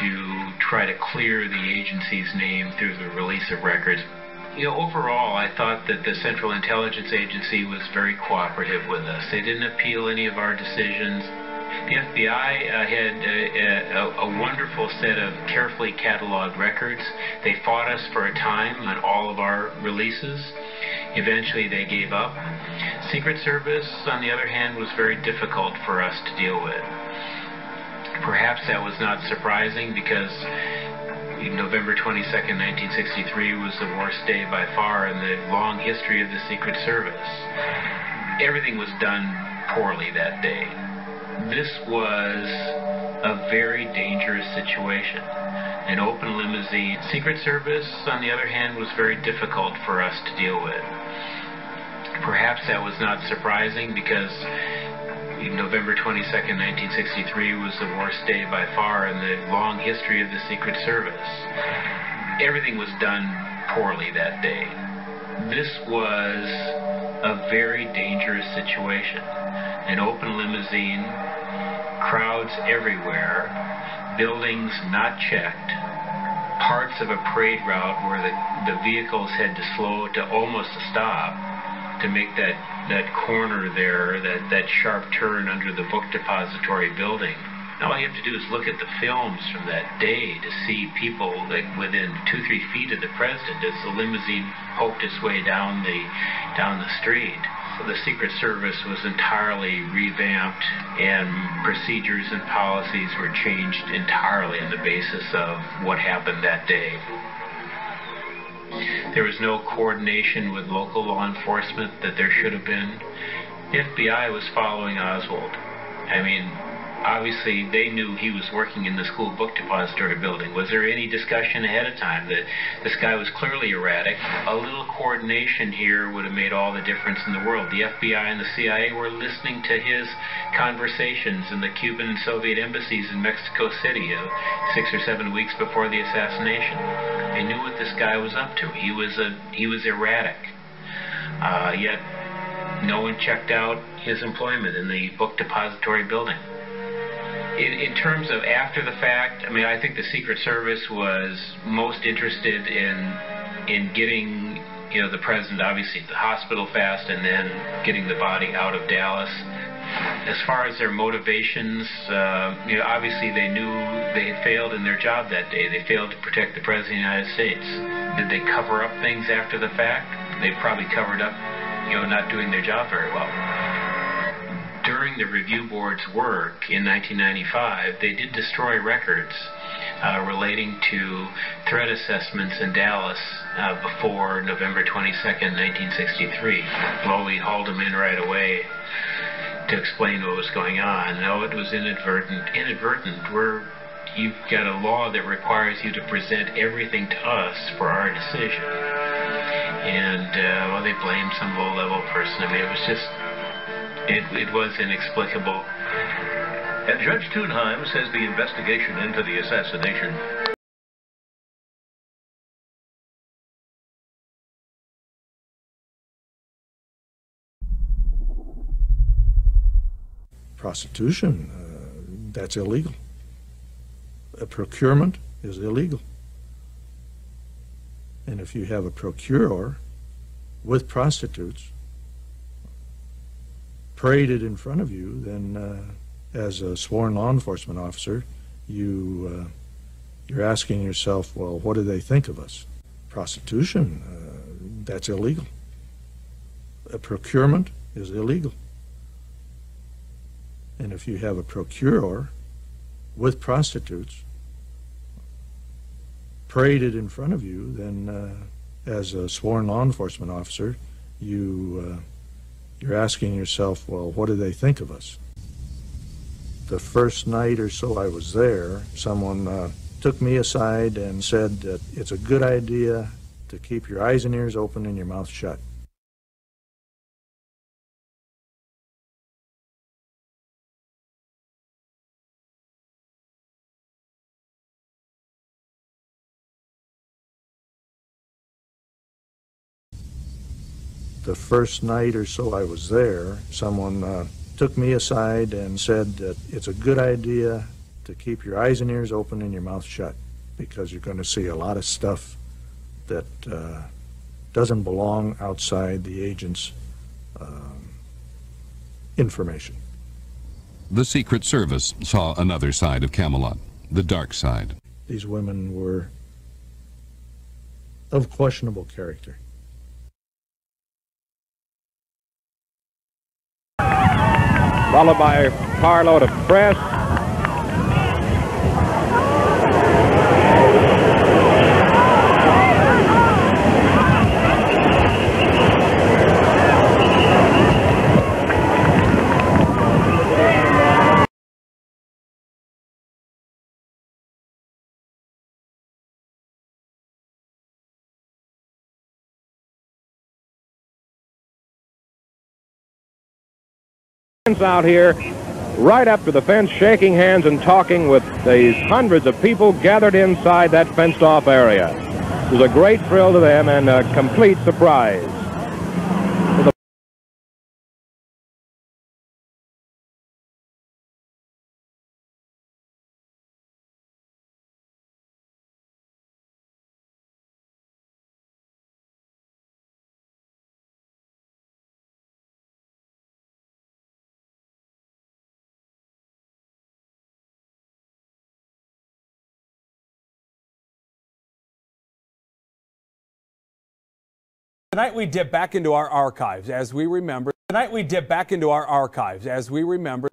to try to clear the agency's name through the release of records. Overall, I thought that the Central Intelligence Agency was very cooperative with us. They didn't appeal any of our decisions. The FBI had a wonderful set of carefully cataloged records. They fought us for a time on all of our releases. Eventually, they gave up. Secret Service, on the other hand, was very difficult for us to deal with. Perhaps that was not surprising because November 22nd, 1963 was the worst day by far in the long history of the Secret Service. Everything was done poorly that day. This was a very dangerous situation. An open limousine. Secret Service, on the other hand, was very difficult for us to deal with. Perhaps that was not surprising because November 22nd, 1963 was the worst day by far in the long history of the Secret Service. Everything was done poorly that day. This was a very dangerous situation. An open limousine, crowds everywhere, buildings not checked, parts of a parade route where the vehicles had to slow to almost a stop to make that corner there, that sharp turn under the book depository building. Now all you have to do is look at the films from that day to see people like within 2-3 feet of the president as the limousine poked its way down the street. So the Secret Service was entirely revamped, and procedures and policies were changed entirely on the basis of what happened that day. There was no coordination with local law enforcement that there should have been. The FBI was following Oswald. I mean, obviously they knew he was working in the school book depository building. Was there any discussion ahead of time that this guy was clearly erratic? A little coordination here would have made all the difference in the world. The FBI and the CIA were listening to his conversations in the Cuban and Soviet embassies in Mexico City 6 or 7 weeks before the assassination. They knew what this guy was up to. He was erratic. Yet no one checked out his employment in the book depository building. In terms of after the fact, I mean, I think the Secret Service was most interested in getting, the president obviously to the hospital fast and then getting the body out of Dallas. As far as their motivations, obviously they knew they had failed in their job that day. They failed to protect the President of the United States. Did they cover up things after the fact? They probably covered up, not doing their job very well. During the review board's work in 1995, they did destroy records relating to threat assessments in Dallas before November 22nd, 1963. Well, we hauled them in right away to explain what was going on. No, it was inadvertent. Where you've got a law that requires you to present everything to us for our decision. And, well, they blamed some low-level person. I mean, it was just, it was inexplicable. And Judge Tunheim says the investigation into the assassination prostitution, that's illegal. A procurement is illegal. And if you have a procurer with prostitutes paraded in front of you, then as a sworn law enforcement officer, you're asking yourself, well, what do they think of us? Prostitution, that's illegal. A procurement is illegal. And if you have a procurer with prostitutes paraded in front of you, then as a sworn law enforcement officer, you're asking yourself, well, what do they think of us? The first night or so I was there, someone took me aside and said that it's a good idea to keep your eyes and ears open and your mouth shut. The first night or so I was there, someone took me aside and said that it's a good idea to keep your eyes and ears open and your mouth shut, because you're going to see a lot of stuff that doesn't belong outside the agent's information. The Secret Service saw another side of Camelot, the dark side. These women were of questionable character. Followed by a carload of press. Out here right up to the fence, shaking hands and talking with these hundreds of people gathered inside that fenced-off area. It was a great thrill to them and a complete surprise. Tonight we dip back into our archives as we remember. Tonight we dip back into our archives as we remember.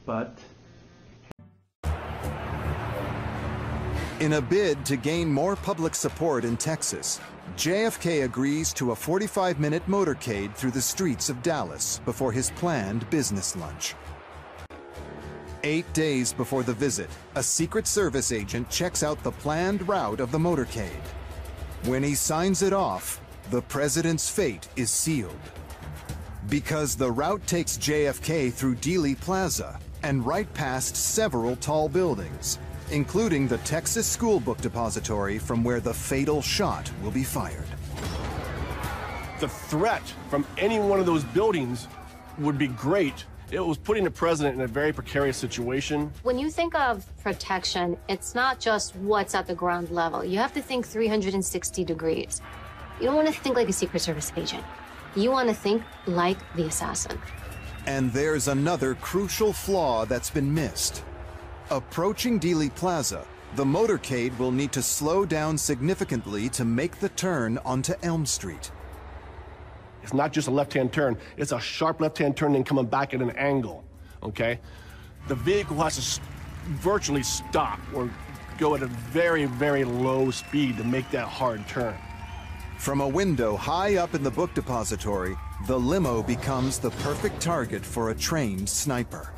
But in a bid to gain more public support in Texas, JFK agrees to a 45-minute motorcade through the streets of Dallas before his planned business lunch. 8 days before the visit, a Secret Service agent checks out the planned route of the motorcade. When he signs it off, the president's fate is sealed. Because the route takes JFK through Dealey Plaza and right past several tall buildings, including the Texas School Book Depository from where the fatal shot will be fired. the threat from any one of those buildings would be great. It was putting the president in a very precarious situation. When you think of protection, it's not just what's at the ground level. You have to think 360 degrees. You don't want to think like a Secret Service agent. You want to think like the assassin. And there's another crucial flaw that's been missed. Approaching Dealey Plaza, the motorcade will need to slow down significantly to make the turn onto Elm Street. It's not just a left-hand turn, it's a sharp left-hand turn and coming back at an angle, okay? The vehicle has to virtually stop or go at a very, very low speed to make that hard turn. From a window high up in the book depository, the limo becomes the perfect target for a trained sniper.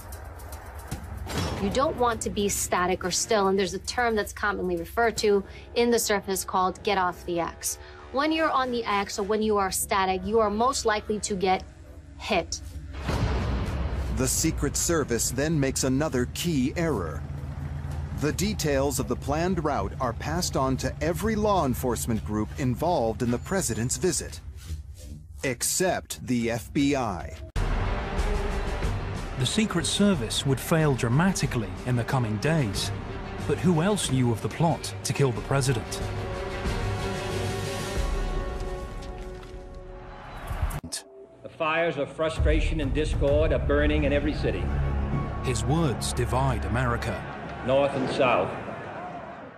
You don't want to be static or still, and there's a term that's commonly referred to in the surface called get off the X. When you're on the X or when you are static, you are most likely to get hit. The Secret Service then makes another key error. The details of the planned route are passed on to every law enforcement group involved in the president's visit, except the FBI. The Secret Service would fail dramatically in the coming days. But who else knew of the plot to kill the president? The fires of frustration and discord are burning in every city. His words divide America. North and South.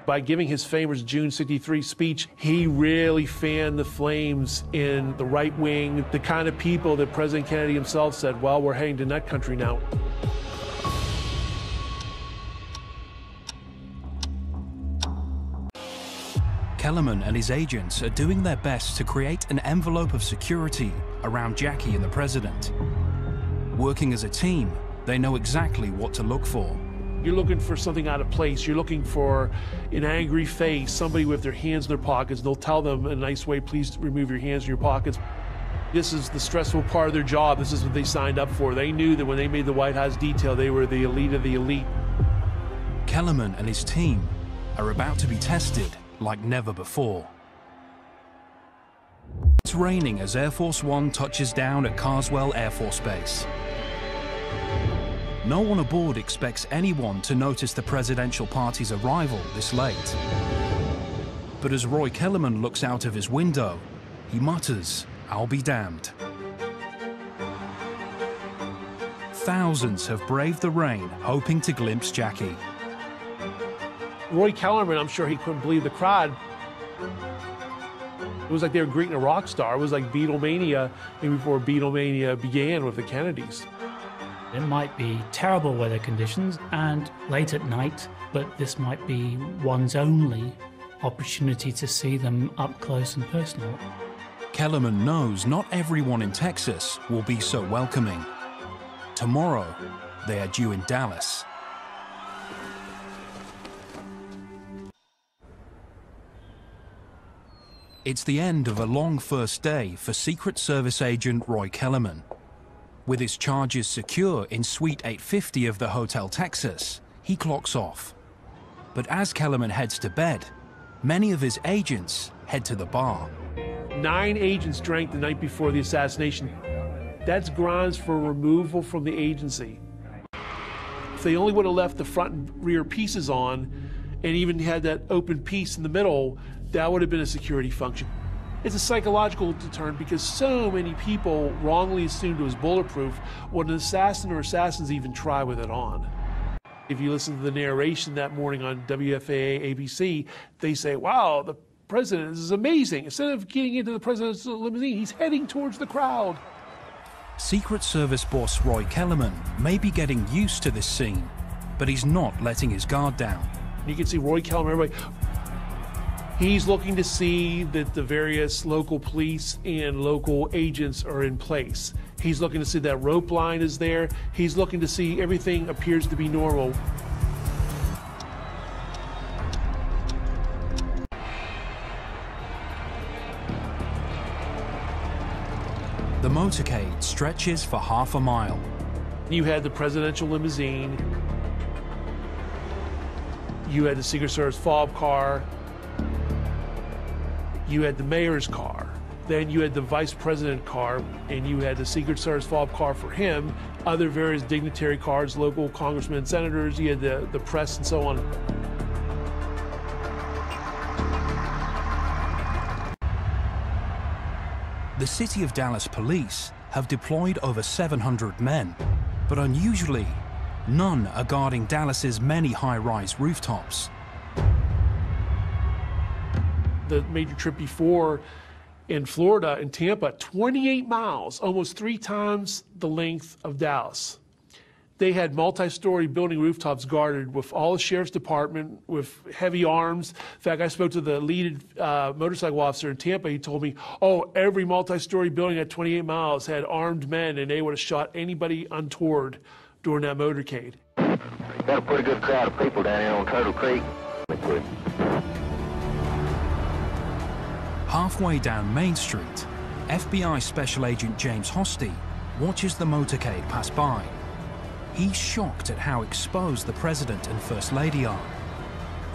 By giving his famous June '63 speech, he really fanned the flames in the right wing, the kind of people that President Kennedy himself said, well, we're heading to nut country now. Kellerman and his agents are doing their best to create an envelope of security around Jackie and the president. Working as a team, they know exactly what to look for. You're looking for something out of place. You're looking for an angry face, somebody with their hands in their pockets. They'll tell them in a nice way, please remove your hands from your pockets. This is the stressful part of their job. This is what they signed up for. They knew that when they made the White House detail, they were the elite of the elite. Kellerman and his team are about to be tested like never before. It's raining as Air Force One touches down at Carswell Air Force Base. No one aboard expects anyone to notice the presidential party's arrival this late. But as Roy Kellerman looks out of his window, he mutters, "I'll be damned." Thousands have braved the rain, hoping to glimpse Jackie. Roy Kellerman, I'm sure he couldn't believe the crowd. It was like they were greeting a rock star. It was like Beatlemania, maybe before Beatlemania began with the Kennedys. It might be terrible weather conditions and late at night, but this might be one's only opportunity to see them up close and personal. Kellerman knows not everyone in Texas will be so welcoming. Tomorrow, they are due in Dallas. It's the end of a long first day for Secret Service agent Roy Kellerman. With his charges secure in Suite 850 of the Hotel Texas, he clocks off. But as Kellerman heads to bed, many of his agents head to the bar. 9 agents drank the night before the assassination. That's grounds for removal from the agency. If they only would have left the front and rear pieces on and even had that open piece in the middle, that would have been a security function. It's a psychological deterrent because so many people wrongly assumed it was bulletproof when an assassin or assassins even try with it on. If you listen to the narration that morning on WFAA ABC, they say, wow, the president is amazing. Instead of getting into the president's limousine, he's heading towards the crowd. Secret Service boss Roy Kellerman may be getting used to this scene, but he's not letting his guard down. You can see Roy Kellerman, everybody. He's looking to see that the various local police and local agents are in place. He's looking to see that rope line is there. He's looking to see everything appears to be normal. The motorcade stretches for half a mile. You had the presidential limousine. You had the Secret Service fob car. You had the mayor's car. Then you had the vice president car, and you had the Secret Service fob car for him, other various dignitary cars, local congressmen and senators, you had the press and so on. The City of Dallas police have deployed over 700 men, but unusually, none are guarding Dallas's many high-rise rooftops. The major trip before in Florida, in Tampa, 28 miles, almost 3 times the length of Dallas. They had multi-story building rooftops guarded with all the sheriff's department, with heavy arms. In fact, I spoke to the lead motorcycle officer in Tampa. He told me, oh, every multi-story building at 28 miles had armed men, and they would have shot anybody untoward during that motorcade. Got a pretty good crowd of people down here on Turtle Creek. Halfway down Main Street, FBI Special Agent James Hosty watches the motorcade pass by. He's shocked at how exposed the President and First Lady are.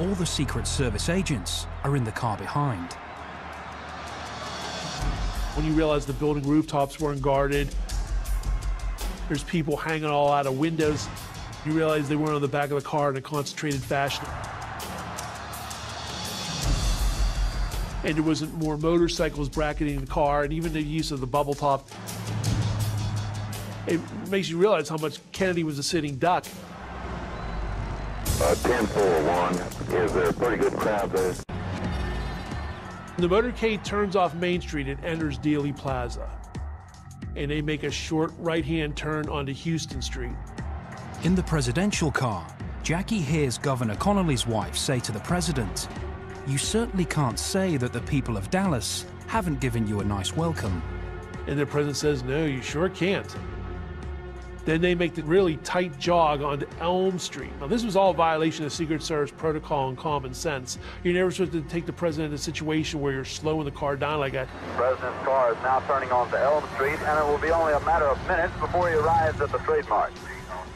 All the Secret Service agents are in the car behind. When you realize the building rooftops weren't guarded, there's people hanging all out of windows, you realize they weren't on the back of the car in a concentrated fashion. And there wasn't more motorcycles bracketing the car, and even the use of the bubble top. It makes you realize how much Kennedy was a sitting duck. 10-4-1. Is there a pretty good crowd there? The motorcade turns off Main Street and enters Dealey Plaza. And they make a short right-hand turn onto Houston Street. In the presidential car, Jackie hears Governor Connolly's wife say to the president, "You certainly can't say that the people of Dallas haven't given you a nice welcome." And the president says, no, you sure can't. Then they make the really tight jog onto Elm Street. Now, this was all a violation of Secret Service protocol and common sense. You're never supposed to take the president in a situation where you're slowing the car down like that. The president's car is now turning onto Elm Street, and it will be only a matter of minutes before he arrives at the trademark.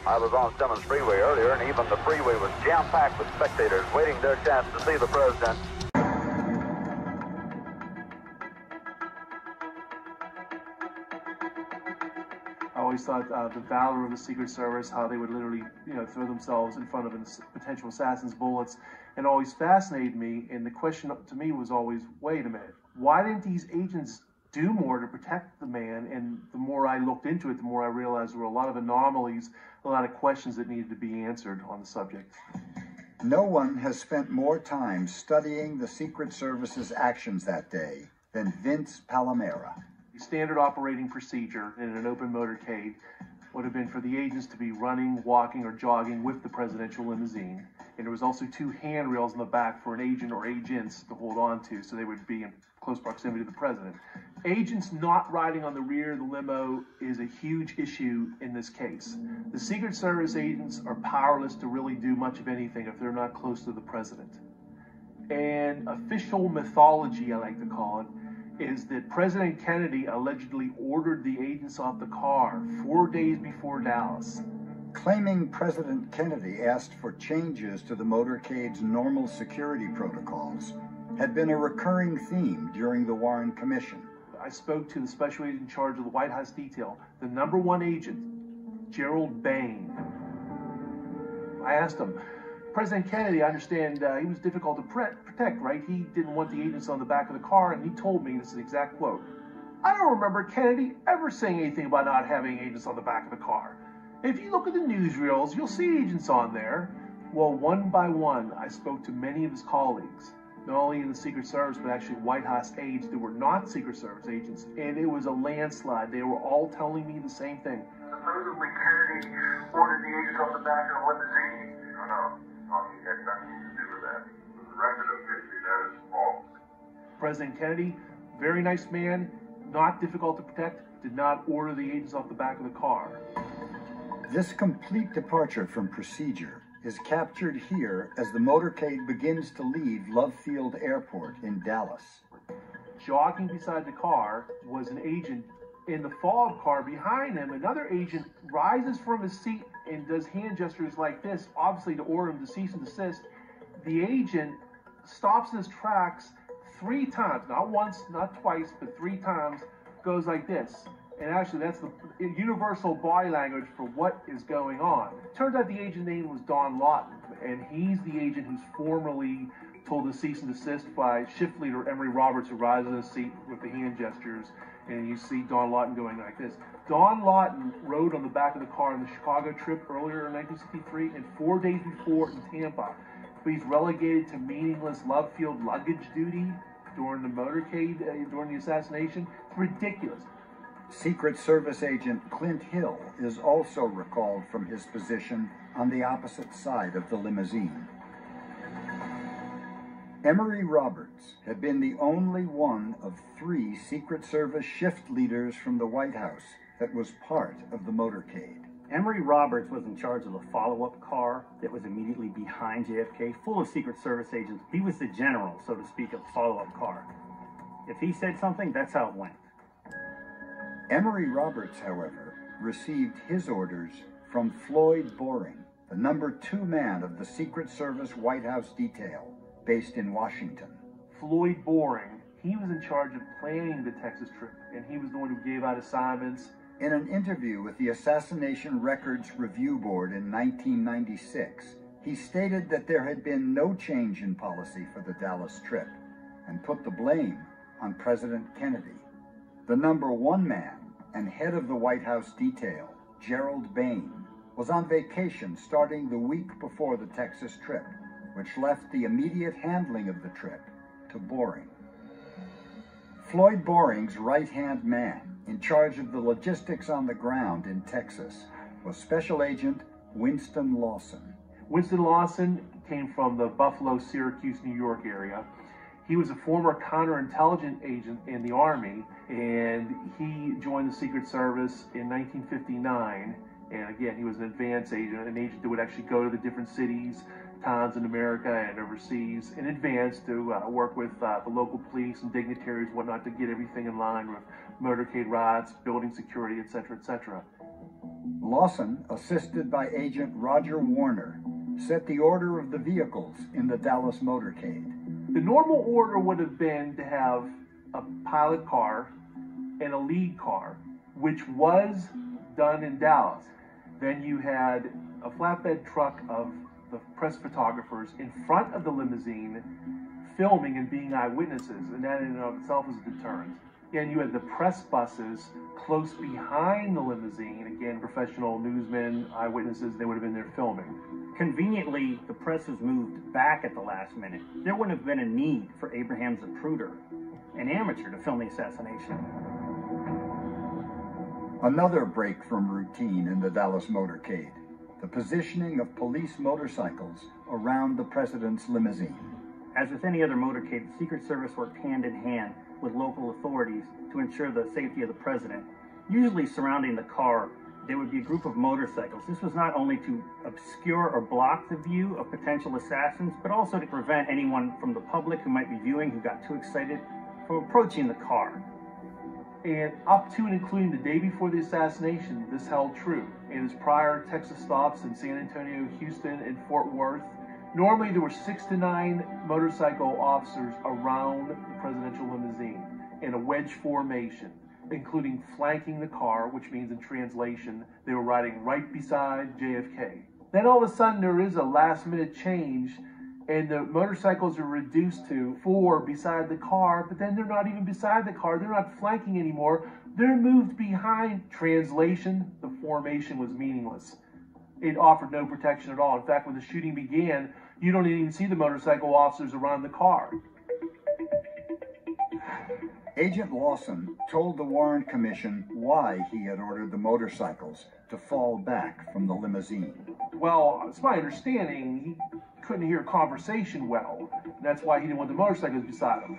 I was on Simmons Freeway earlier, and even the freeway was jam-packed with spectators waiting their chance to see the president. I always thought the valor of the Secret Service, how they would literally, throw themselves in front of potential assassins' bullets, and always fascinated me. And the question to me was always, wait a minute, why didn't these agents do more to protect the man? And the more I looked into it, the more I realized there were a lot of anomalies, a lot of questions that needed to be answered on the subject. No one has spent more time studying the Secret Service's actions that day than Vince Palamara. Standard operating procedure in an open motorcade would have been for the agents to be running, walking, or jogging with the presidential limousine. And there was also 2 handrails in the back for an agent or agents to hold on to, so they would be in close proximity to the president. Agents not riding on the rear of the limo is a huge issue in this case. The Secret Service agents are powerless to really do much of anything if they're not close to the president. And official mythology, I like to call it, is that President Kennedy allegedly ordered the agents off the car 4 days before Dallas. Claiming President Kennedy asked for changes to the motorcade's normal security protocols had been a recurring theme during the Warren Commission. I spoke to the special agent in charge of the White House detail, the #1 agent, Gerald Bain. I asked him, President Kennedy, I understand he was difficult to protect, right? He didn't want the agents on the back of the car, and he told me, this is the exact quote, I don't remember Kennedy ever saying anything about not having agents on the back of the car. If you look at the newsreels, you'll see agents on there. Well, one by one, I spoke to many of his colleagues, not only in the Secret Service, but actually White House aides that were not Secret Service agents, and it was a landslide. They were all telling me the same thing. Supposedly Kennedy ordered the agents off the back of the limousine. No. He had nothing to do with that. For the record of history, that is false. President Kennedy, very nice man, not difficult to protect, did not order the agents off the back of the car. This complete departure from procedure is captured here as the motorcade begins to leave Love Field Airport in Dallas. Jogging beside the car was an agent. In the fob car behind him, another agent rises from his seat and does hand gestures like this, obviously to order him to cease and desist. The agent stops in his tracks 3 times, not once, not twice, but 3 times, goes like this. And actually, that's the universal body language for what is going on. Turns out the agent's name was Don Lawton, and he's the agent who's formerly told to cease and desist by shift leader Emory Roberts, who rises in his seat with the hand gestures. And you see Don Lawton going like this. Don Lawton rode on the back of the car on the Chicago trip earlier in 1963 and 4 days before in Tampa. But he's relegated to meaningless Love Field luggage duty during the motorcade, during the assassination. It's ridiculous. Secret Service agent Clint Hill is also recalled from his position on the opposite side of the limousine. Emory Roberts had been the only one of 3 Secret Service shift leaders from the White House that was part of the motorcade. Emory Roberts was in charge of the follow-up car that was immediately behind JFK, full of Secret Service agents. He was the general, so to speak, of the follow-up car. If he said something, that's how it went. Emory Roberts, however, received his orders from Floyd Boring, the #2 man of the Secret Service White House detail, based in Washington. Floyd Boring, he was in charge of planning the Texas trip, and he was the one who gave out assignments. In an interview with the Assassination Records Review Board in 1996, he stated that there had been no change in policy for the Dallas trip, and put the blame on President Kennedy. The #1 man and head of the White House detail, Gerald Bain, was on vacation starting the week before the Texas trip, which left the immediate handling of the trip to Boring. Floyd Boring's right-hand man in charge of the logistics on the ground in Texas was Special Agent Winston Lawson. Winston Lawson came from the Buffalo, Syracuse, New York area. He was a former counterintelligence agent in the Army, and he joined the Secret Service in 1959. And again, he was an advance agent, an agent that would actually go to the different cities, towns in America and overseas in advance to work with the local police and dignitaries, whatnot, to get everything in line with motorcade rides, building security, etc., etc. Lawson, assisted by Agent Roger Warner, set the order of the vehicles in the Dallas motorcade. The normal order would have been to have a pilot car and a lead car, which was done in Dallas. Then you had a flatbed truck of the press photographers in front of the limousine filming and being eyewitnesses, and that in and of itself is a deterrent. And you had the press buses close behind the limousine, again, professional newsmen, eyewitnesses, they would have been there filming. Conveniently, the press was moved back at the last minute. There wouldn't have been a need for Abraham Zapruder, an amateur, to film the assassination. Another break from routine in the Dallas motorcade, the positioning of police motorcycles around the president's limousine. As with any other motorcade, the Secret Service worked hand in hand with local authorities to ensure the safety of the president. Usually surrounding the car, there would be a group of motorcycles. This was not only to obscure or block the view of potential assassins, but also to prevent anyone from the public who might be viewing, who got too excited, from approaching the car. And up to and including the day before the assassination, this held true. In his prior Texas stops in San Antonio, Houston, and Fort Worth, normally there were 6 to 9 motorcycle officers around the presidential limousine in a wedge formation, including flanking the car, which means in translation, they were riding right beside JFK. Then all of a sudden there is a last-minute change, and the motorcycles are reduced to 4 beside the car, but then they're not even beside the car. They're not flanking anymore. They're moved behind. Translation, the formation was meaningless. It offered no protection at all. In fact, when the shooting began, you don't even see the motorcycle officers around the car. Agent Lawson told the Warren Commission why he had ordered the motorcycles to fall back from the limousine. Well, it's my understanding he couldn't hear conversation well. That's why he didn't want the motorcycles beside him.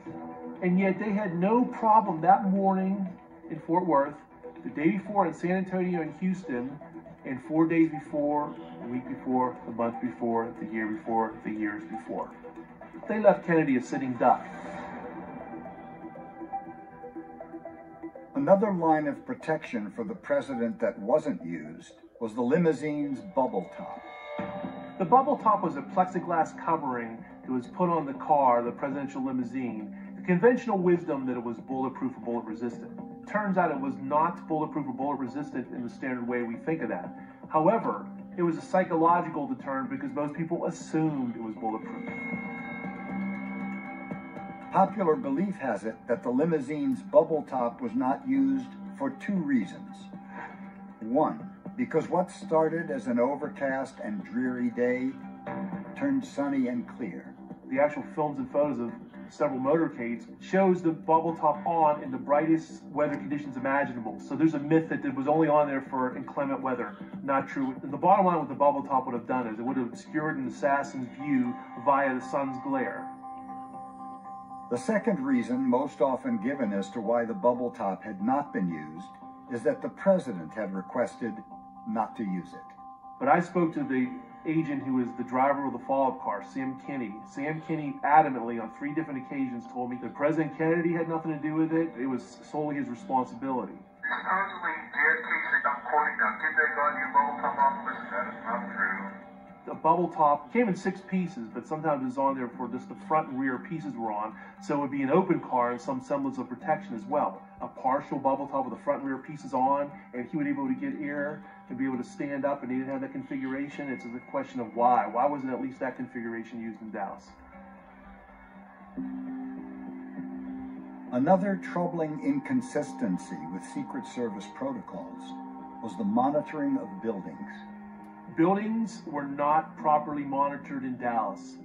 And yet they had no problem that morning in Fort Worth, the day before in San Antonio and Houston, and 4 days before, a week before, a month before, the year before, the years before. They left Kennedy a sitting duck. Another line of protection for the president that wasn't used was the limousine's bubble top. The bubble top was a plexiglass covering that was put on the car, the presidential limousine. The conventional wisdom that it was bulletproof or bullet resistant. Turns out it was not bulletproof or bullet resistant in the standard way we think of that. However, it was a psychological deterrent because most people assumed it was bulletproof. Popular belief has it that the limousine's bubble top was not used for 2 reasons. 1, because what started as an overcast and dreary day turned sunny and clear. The actual films and photos of several motorcades shows the bubble top on in the brightest weather conditions imaginable. So there's a myth that it was only on there for inclement weather. Not true. And the bottom line, what the bubble top would have done is it would have obscured an assassin's view via the sun's glare. The second reason most often given as to why the bubble top had not been used is that the president had requested not to use it. But I spoke to the agent who was the driver of the follow-up car, Sam Kinney. Sam Kinney adamantly on 3 different occasions told me that President Kennedy had nothing to do with it. It was solely his responsibility. Supposedly, JFK said, I'm quoting now, get that goddamn bubble top off. Listen, that is not true. The bubble top came in 6 pieces, but sometimes it was on there for just the front and rear pieces were on, so it would be an open car and some semblance of protection as well. A partial bubble top with the front and rear pieces on, and he would be able to get air and be able to stand up, and he didn't have that configuration. It's a question of why. Why wasn't at least that configuration used in Dallas? Another troubling inconsistency with Secret Service protocols was the monitoring of buildings. Buildings were not properly monitored in Dallas.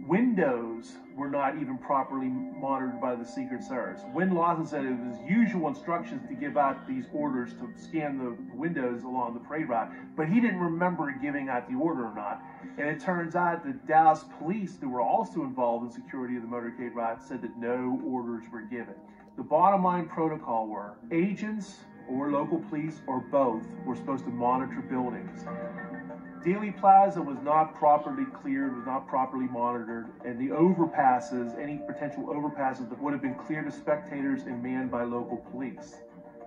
Windows were not even properly monitored by the Secret Service. Wynn Lawson said it was usual instructions to give out these orders to scan the windows along the parade route, but he didn't remember giving out the order or not. And it turns out that Dallas police, who were also involved in security of the motorcade route, said that no orders were given. The bottom line protocol were agents or local police or both were supposed to monitor buildings. Dealey Plaza was not properly cleared, was not properly monitored, and the overpasses, any potential overpasses that would have been cleared to spectators and manned by local police.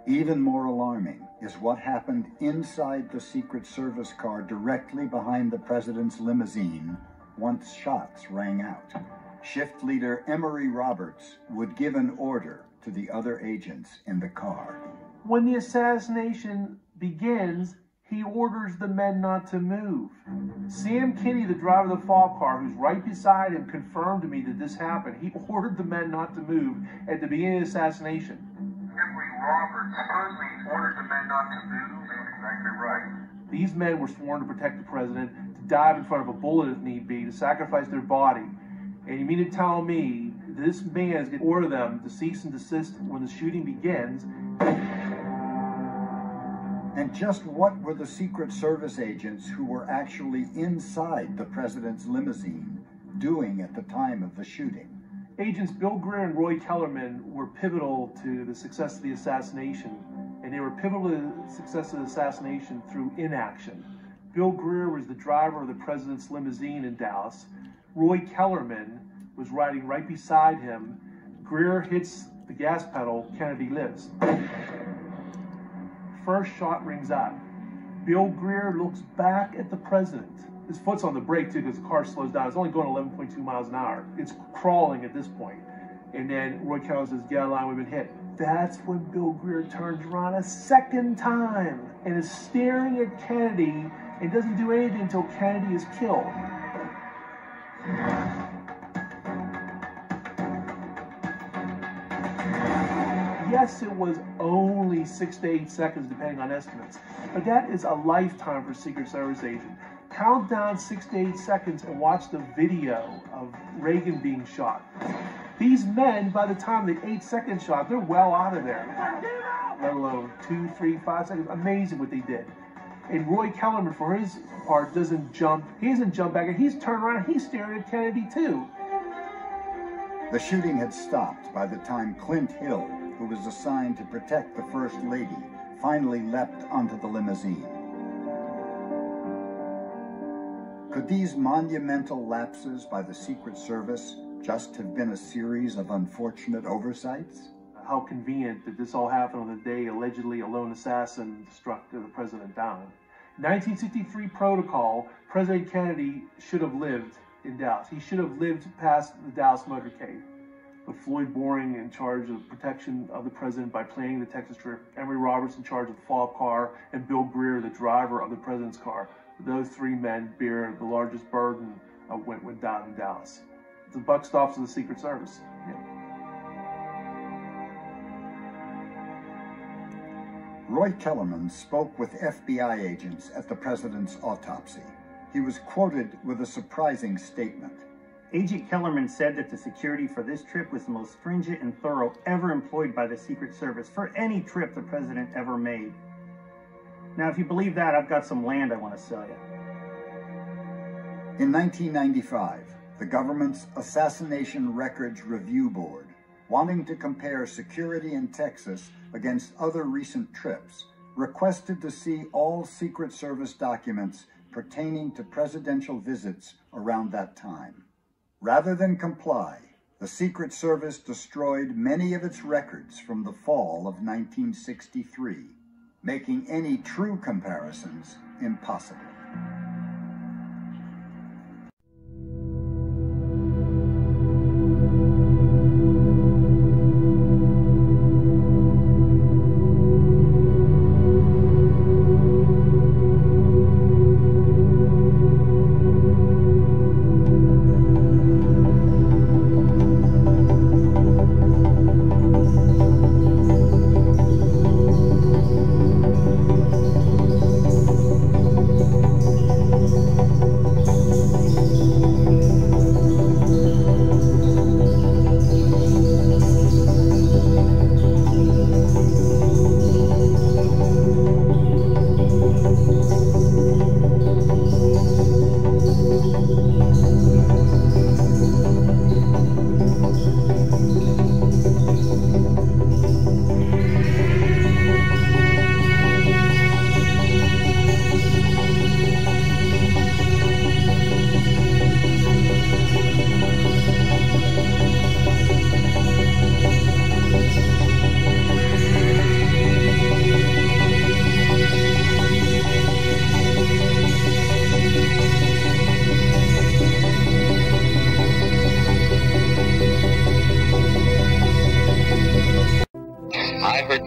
Even more alarming is what happened inside the Secret Service car directly behind the president's limousine once shots rang out. Shift leader Emory Roberts would give an order to the other agents in the car. When the assassination begins, he orders the men not to move. Sam Kinney, the driver of the fob car, who's right beside him, confirmed to me that this happened. He ordered the men not to move at the beginning of the assassination. Emory Roberts supposedly ordered the men not to move. That's exactly right. These men were sworn to protect the president, to dive in front of a bullet if need be, to sacrifice their body. And you mean to tell me this man is going to order them to cease and desist when the shooting begins? And just what were the Secret Service agents who were actually inside the president's limousine doing at the time of the shooting? Agents Bill Greer and Roy Kellerman were pivotal to the success of the assassination, and they were pivotal to the success of the assassination through inaction. Bill Greer was the driver of the president's limousine in Dallas. Roy Kellerman was riding right beside him. Greer hits the gas pedal, Kennedy lives. First shot rings out. Bill Greer looks back at the president. His foot's on the brake too because the car slows down. It's only going 11.2 miles an hour. It's crawling at this point. And then Roy Kellerman says, "Get out of line, we've been hit." That's when Bill Greer turns around a second time and is staring at Kennedy and doesn't do anything until Kennedy is killed. Yes, it was only 6 to 8 seconds, depending on estimates, but that is a lifetime for a Secret Service agent. Count down 6 to 8 seconds and watch the video of Reagan being shot. These men, by the time the 8-second shot, they're well out of there. Let alone 2, 3, 5 seconds. Amazing what they did. And Roy Kellerman, for his part, doesn't jump. He doesn't jump back. He's turned around. He's staring at Kennedy too. The shooting had stopped by the time Clint Hill, who was assigned to protect the First Lady, finally leapt onto the limousine. Could these monumental lapses by the Secret Service just have been a series of unfortunate oversights? How convenient that this all happened on the day allegedly a lone assassin struck the president down. 1963 protocol, President Kennedy should have lived in Dallas. He should have lived past the Dallas motorcade. But Floyd Boring, in charge of protection of the president by planning the Texas trip, Emory Roberts in charge of the fob car, and Bill Greer, the driver of the president's car. Those three men bear the largest burden of what went down in Dallas. The buck stops with the Secret Service. Yeah. Roy Kellerman spoke with FBI agents at the president's autopsy. He was quoted with a surprising statement. Agent Kellerman said that the security for this trip was the most stringent and thorough ever employed by the Secret Service for any trip the president ever made. Now, if you believe that, I've got some land I want to sell you. In 1995, the government's Assassination Records Review Board, wanting to compare security in Texas against other recent trips, requested to see all Secret Service documents pertaining to presidential visits around that time. Rather than comply, the Secret Service destroyed many of its records from the fall of 1963, making any true comparisons impossible.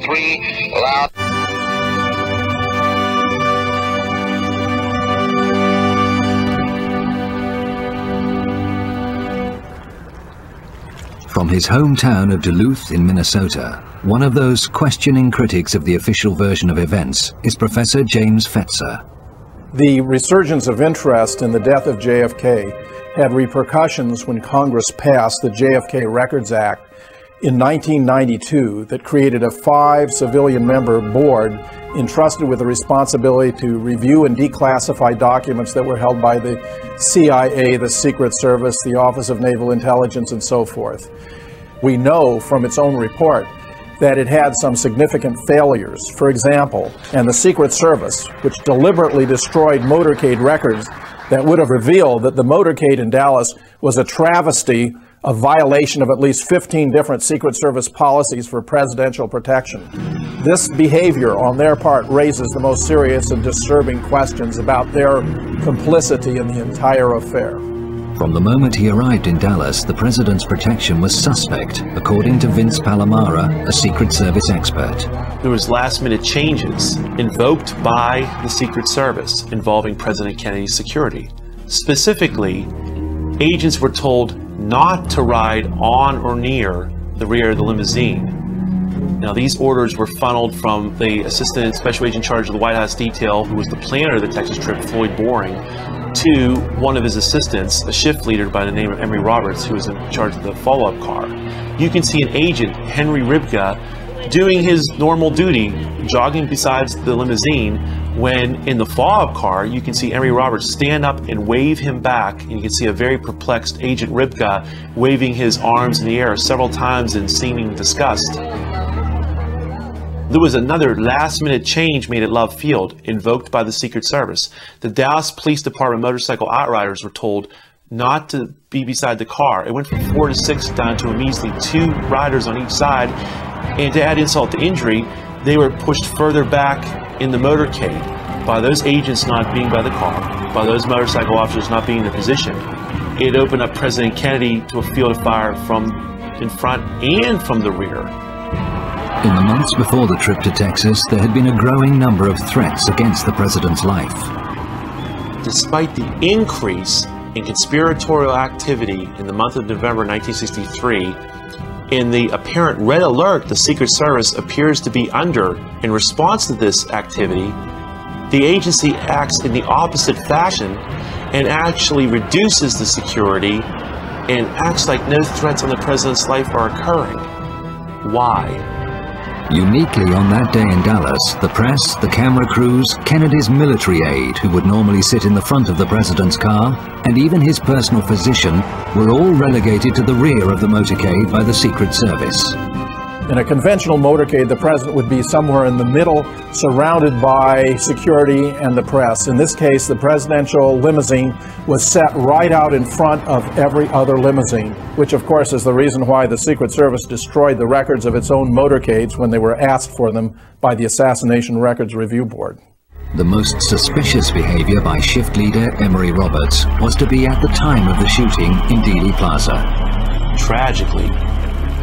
3, loud. From his hometown of Duluth in Minnesota, one of those questioning critics of the official version of events is Professor James Fetzer. The resurgence of interest in the death of JFK had repercussions when Congress passed the JFK Records Act in 1992 that created a 5-civilian-member board entrusted with the responsibility to review and declassify documents that were held by the CIA, the Secret Service, the Office of Naval Intelligence, and so forth. We know from its own report that it had some significant failures. For example, and the Secret Service, which deliberately destroyed motorcade records that would have revealed that the motorcade in Dallas was a travesty, a violation of at least 15 different Secret Service policies for presidential protection. This behavior on their part raises the most serious and disturbing questions about their complicity in the entire affair. From the moment he arrived in Dallas, the president's protection was suspect, according to Vince Palamara, a Secret Service expert. There was last-minute changes invoked by the Secret Service involving President Kennedy's security. Specifically, agents were told not to ride on or near the rear of the limousine. Now, these orders were funneled from the Assistant Special Agent in charge of the White House detail, who was the planner of the Texas trip, Floyd Boring, to one of his assistants, a shift leader by the name of Emory Roberts, who was in charge of the follow-up car. You can see an agent, Henry Ribka, doing his normal duty, jogging beside the limousine, when in the follow-up car, you can see Emory Roberts stand up and wave him back, and you can see a very perplexed Agent Ribka waving his arms in the air several times in seeming disgust. There was another last-minute change made at Love Field, invoked by the Secret Service. The Dallas Police Department motorcycle outriders were told not to be beside the car. It went from 4 to 6 down to a measly 2 riders on each side, and to add insult to injury, they were pushed further back in the motorcade by those agents not being by the car, by those motorcycle officers not being in position. It opened up President Kennedy to a field of fire from in front and from the rear. In the months before the trip to Texas, there had been a growing number of threats against the president's life. Despite the increase in conspiratorial activity in the month of November 1963, in the apparent red alert the Secret Service appears to be under in response to this activity, the agency acts in the opposite fashion and actually reduces the security and acts like no threats on the president's life are occurring. Why? Uniquely on that day in Dallas, the press, the camera crews, Kennedy's military aide, who would normally sit in the front of the president's car, and even his personal physician were all relegated to the rear of the motorcade by the Secret Service. In a conventional motorcade, the president would be somewhere in the middle, surrounded by security and the press. In this case, the presidential limousine was set right out in front of every other limousine, which of course is the reason why the Secret Service destroyed the records of its own motorcades when they were asked for them by the Assassination Records Review Board. The most suspicious behavior by shift leader Emory Roberts was to be at the time of the shooting in Dealey Plaza. Tragically,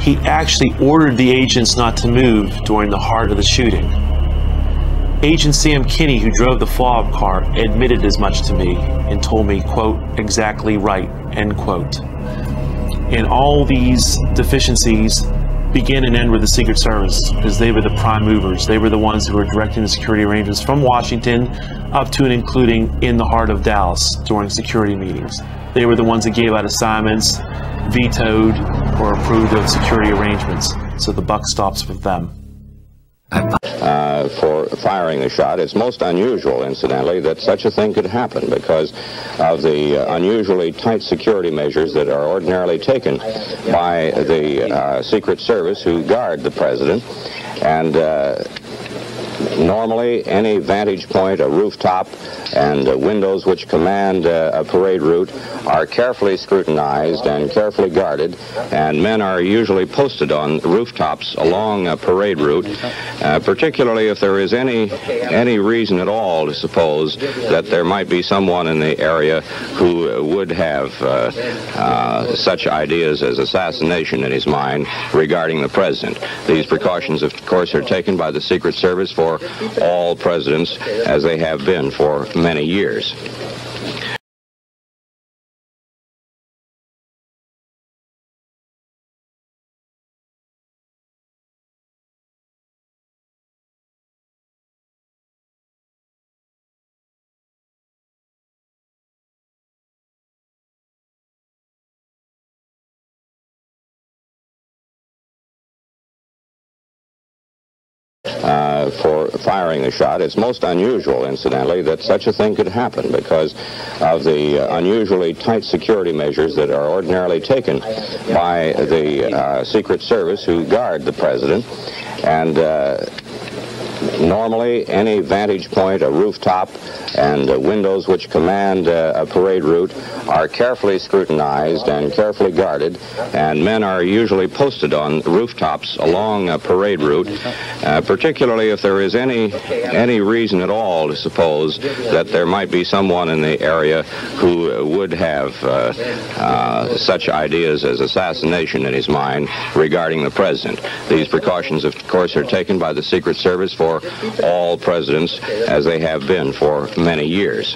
he actually ordered the agents not to move during the heart of the shooting. Agent Sam Kinney, who drove the follow-up car, admitted as much to me and told me, quote, exactly right, end quote. And all these deficiencies begin and end with the Secret Service, because they were the prime movers. They were the ones who were directing the security arrangements from Washington up to and including in the heart of Dallas during security meetings. They were the ones that gave out assignments, vetoed or approved of security arrangements. So the buck stops with them. For firing the shot, it's most unusual, incidentally, that such a thing could happen because of the unusually tight security measures that are ordinarily taken by the Secret Service who guard the president. And Normally, any vantage point, a rooftop, and windows which command a parade route are carefully scrutinized and carefully guarded, and men are usually posted on rooftops along a parade route, particularly if there is any reason at all to suppose that there might be someone in the area who would have such ideas as assassination in his mind regarding the president. These precautions, of course, are taken by the Secret Service for all presidents, as they have been for many years. For firing the shot. It's most unusual, incidentally, that such a thing could happen because of the unusually tight security measures that are ordinarily taken by the Secret Service who guard the president. And normally, any vantage point, a rooftop, and windows which command a parade route are carefully scrutinized and carefully guarded, and men are usually posted on rooftops along a parade route, particularly if there is any reason at all to suppose that there might be someone in the area who would have such ideas as assassination in his mind regarding the president. These precautions, of course, are taken by the Secret Service for all presidents, as they have been for many years.